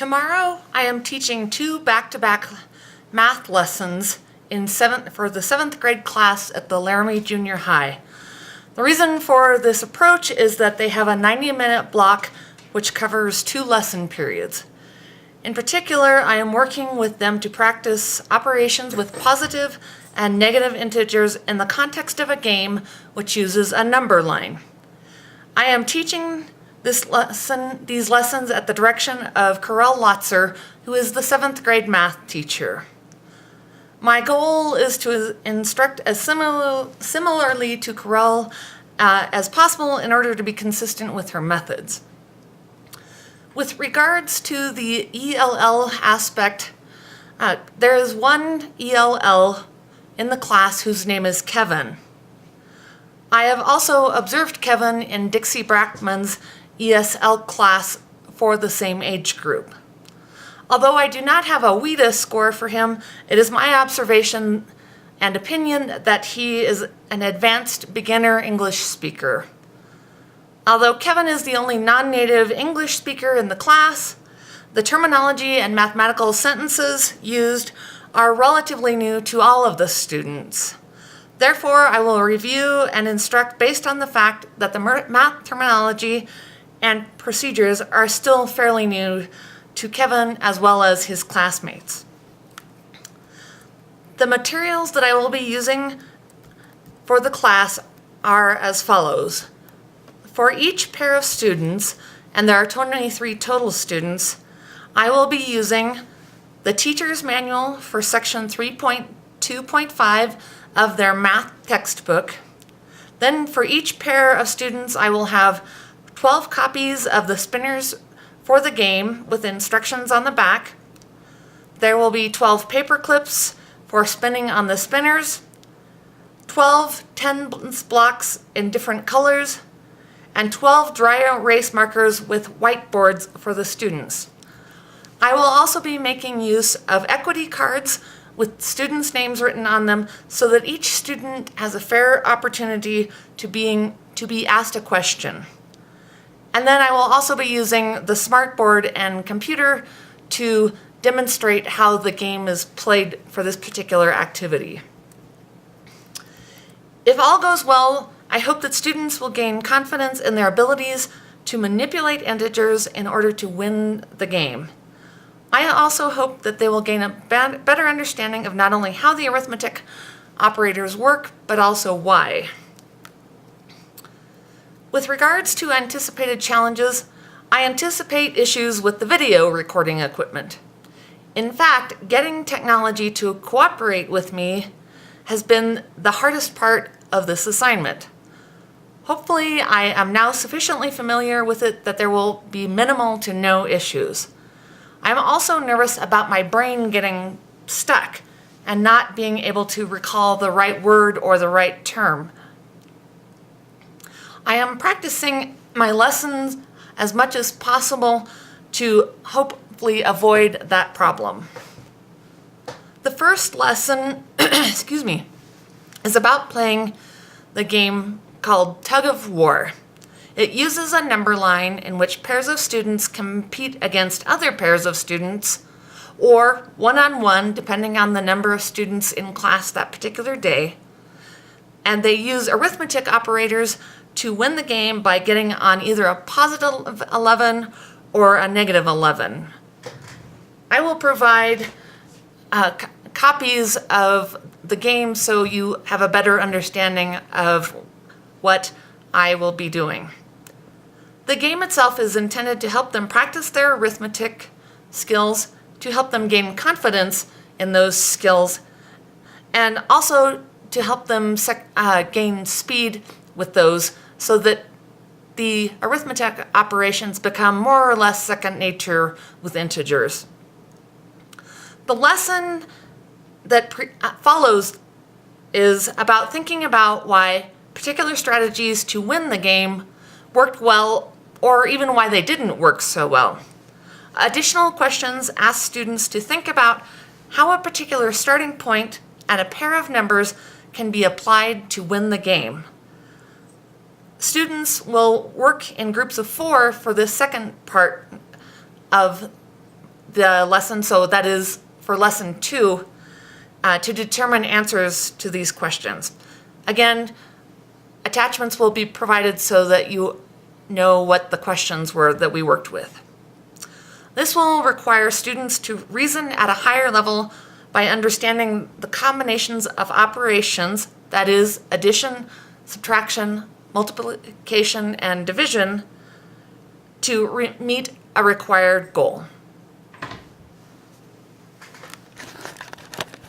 Tomorrow I am teaching 2 back-to-back math lessons for the 7th grade class at the Laramie Junior High. The reason for this approach is that they have a 90-minute block which covers 2 lesson periods. In particular, I am working with them to practice operations with positive and negative integers in the context of a game which uses a number line. I am teaching these lessons at the direction of Carell Lotzer, who is the 7th grade math teacher. My goal is to instruct as similarly to Carell as possible in order to be consistent with her methods. With regards to the ELL aspect, there is one ELL in the class whose name is Kevin. I have also observed Kevin in Dixie Brackman's ESL class for the same age group. Although I do not have a WIDA score for him, it is my observation and opinion that he is an advanced beginner English speaker. Although Kevin is the only non-native English speaker in the class, the terminology and mathematical sentences used are relatively new to all of the students. Therefore, I will review and instruct based on the fact that the math terminology and procedures are still fairly new to Kevin as well as his classmates. The materials that I will be using for the class are as follows. For each pair of students, and there are 23 total students, I will be using the teacher's manual for section 3.2.5 of their math textbook. Then for each pair of students, I will have 12 copies of the spinners for the game with instructions on the back. There will be 12 paper clips for spinning on the spinners, 12 10 blocks in different colors, and 12 dry erase markers with whiteboards for the students. I will also be making use of equity cards with students' names written on them so that each student has a fair opportunity to be asked a question. And then I will also be using the smartboard and computer to demonstrate how the game is played for this particular activity. If all goes well, I hope that students will gain confidence in their abilities to manipulate integers in order to win the game. I also hope that they will gain a better understanding of not only how the arithmetic operators work, but also why. With regards to anticipated challenges, I anticipate issues with the video recording equipment. In fact, getting technology to cooperate with me has been the hardest part of this assignment. Hopefully, I am now sufficiently familiar with it that there will be minimal to no issues. I'm also nervous about my brain getting stuck and not being able to recall the right word or the right term. I am practicing my lessons as much as possible to hopefully avoid that problem. The first lesson, is about playing the game called Tug of War. It uses a number line in which pairs of students compete against other pairs of students, or one-on-one, depending on the number of students in class that particular day. And they use arithmetic operators to win the game by getting on either a positive 11 or a negative 11. I will provide copies of the game so you have a better understanding of what I will be doing. The game itself is intended to help them practice their arithmetic skills, to help them gain confidence in those skills, and also to help them gain speed with those so that the arithmetic operations become more or less second nature with integers. The lesson that follows is about thinking about why particular strategies to win the game worked well, or even why they didn't work so well. Additional questions ask students to think about how a particular starting point and a pair of numbers can be applied to win the game. Students will work in groups of 4 for the second part of the lesson, so that is for lesson 2, to determine answers to these questions. Again, attachments will be provided so that you know what the questions were that we worked with. This will require students to reason at a higher level by understanding the combinations of operations, that is, addition, subtraction, multiplication, and division, to meet a required goal.